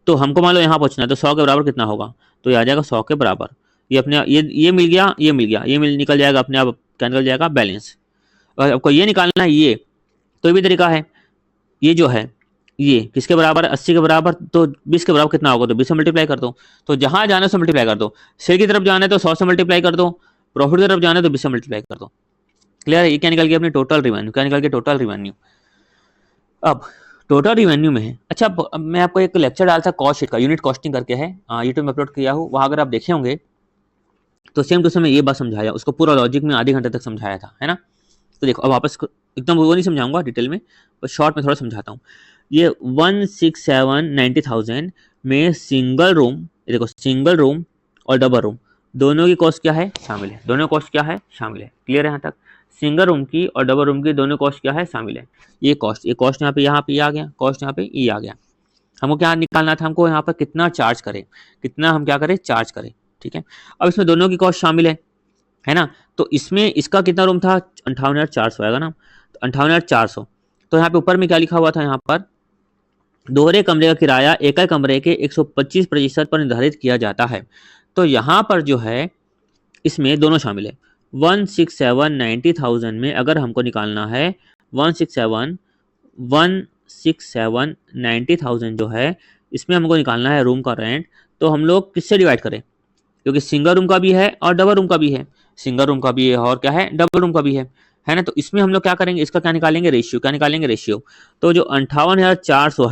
तो हमको मान लो यहाँ पहुंचना है तो 100 के बराबर कितना होगा, तो ये आ जाएगा 100 के बराबर। ये अपने ये मिल गया, ये मिल गया, ये निकल जाएगा अपने आप, क्या निकल जाएगा बैलेंस। और आपको ये निकालना है ये, तो ये भी तरीका है। ये जो है ये किसके बराबर है 80 के बराबर, तो 20 के बराबर कितना होगा, तो 20 से मल्टीप्लाई कर दो। तो जहां जाना है 100 मल्टीप्लाई कर दो, सेल की तरफ जाना है तो 100 से मल्टीप्लाई कर दो, प्रॉफिट की तरफ जाना है तो 20 से मल्टीप्लाई कर दो। क्लियर है, ये क्या निकल गया अपनी टोटल रिवेन्यू, क्या निकल गया टोटल रिवेन्यू। अब टोटल रिवेन्यू में है, अच्छा अब मैं आपको एक लेक्चर डाला था कॉस्ट शीट का, यूनिट कॉस्टिंग करके है, यूट्यूब में अपलोड किया हूँ, वहां अगर आप देखे होंगे तो सेम टू सेम ये बात समझाया, उसको पूरा लॉजिक में आधे घंटे तक समझाया था, है ना। तो देखो अब वापस एकदम वो नहीं समझाऊंगा डिटेल में, बस शॉर्ट में थोड़ा समझाता हूँ। ये 167,90,000 में सिंगल रूम, ये देखो सिंगल रूम और डबल रूम दोनों की कॉस्ट क्या है शामिल है, दोनों कॉस्ट क्या है शामिल है। क्लियर है यहाँ तक, सिंगल रूम की और डबल रूम की दोनों कॉस्ट क्या है शामिल है। ये कॉस्ट यहाँ पे ये आ गया, कॉस्ट यहाँ पे ये आ गया। हमको क्या निकालना था, हमको यहाँ पर कितना चार्ज करें, कितना हम क्या करें चार्ज करें, ठीक है। अब इसमें दोनों की कॉस्ट शामिल है ना। तो इसमें इसका कितना रूम था 58,400 आएगा ना, तो 58,400। तो यहाँ पे ऊपर में क्या लिखा हुआ था, यहाँ पर दोहरे कमरे का किराया एकल कमरे के 125% पर निर्धारित किया जाता है। तो यहाँ पर जो है इसमें दोनों शामिल है। 167,90,000 में अगर हमको निकालना है 167,90,000 जो है, इसमें हमको निकालना है रूम का रेंट। तो हम लोग किससे डिवाइड करें, क्योंकि सिंगल रूम का भी है और डबल रूम का भी है, सिंगल रूम का भी है और क्या है डबल रूम का भी है ना। तो इसमें हम लोग क्या करेंगे, इसका क्या निकालेंगे रेशियो, क्या निकालेंगे रेशियो। तो जो 58,400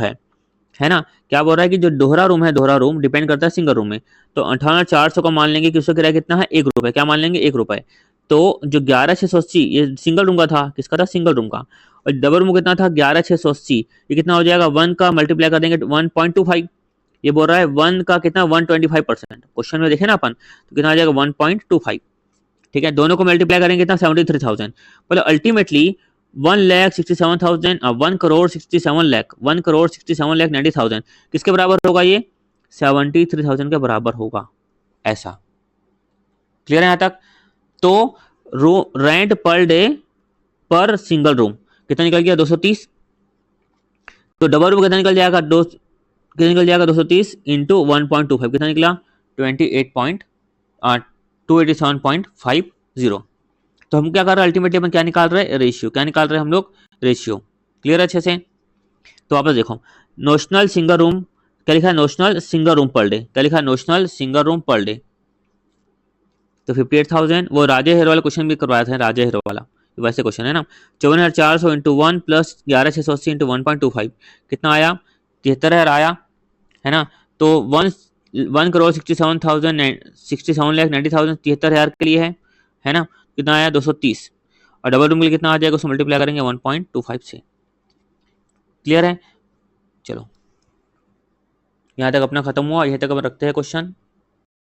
है ना, क्या बोल रहा है कि जो दोहरा रूम है, दोहरा रूम डिपेंड करता है सिंगल रूम में। तो 58,400 का मान लेंगे कि उसका किराया कितना है 1 रुपये, क्या मान लेंगे 1 रुपये। तो जो 11,680 ये सिंगल रूम का था, किसका था सिंगल रूम का, और डबल रूम कितना था 11,680, ये कितना हो जाएगा 1 का मल्टीप्लाई कर देंगे 1.25। ये बोल रहा है 1 का कितना 125%, क्वेश्चन में देखे ना अपन, तो कितना आ जाएगा 1.25, ठीक है। दोनों को मल्टीप्लाई करेंगे कितना 73,000, मतलब अल्टीमेटली 1,67,000 1,67,00,000 1,67,90,000 किसके बराबर होगा, ये 73,000 के बराबर होगा, ऐसा। क्लियर है यहाँ तक। तो रेंट पर डे पर सिंगल रूम कितना निकल गया 230, तो डबल रूम कितना निकल जाएगा कितना निकल जाएगा 230 इंटू 1.25 कितना निकला 287.50। तो हम क्या कर रहे हैं अल्टीमेटली अपन क्या निकाल रहे हैं रेशियो, क्या निकाल रहे हैं हम लोग रेशियो। क्लियर है अच्छे से। तो वापस देखो नोशनल सिंगल रूम क्या लिखा है, notional single room per day, क्या लिखा है notional single room per day. तो 58,000 वो राजे हेरो वाला क्वेश्चन भी करवाया था, राजे हेरो वाला वैसे क्वेश्चन है ना। 54,400 इंटू 1 प्लस 11,680 इंटू 1.25 कितना आया 73,000 आया, है ना। तो 1,67,90,000 73,000 के लिए है ना। कितना आया 230, और डबल रूम के लिए कितना आ जाएगा उसको मल्टीप्लाई करेंगे 1.25 से। क्लियर है। चलो यहाँ तक अपना खत्म हुआ, यहाँ तक अब रखते हैं क्वेश्चन।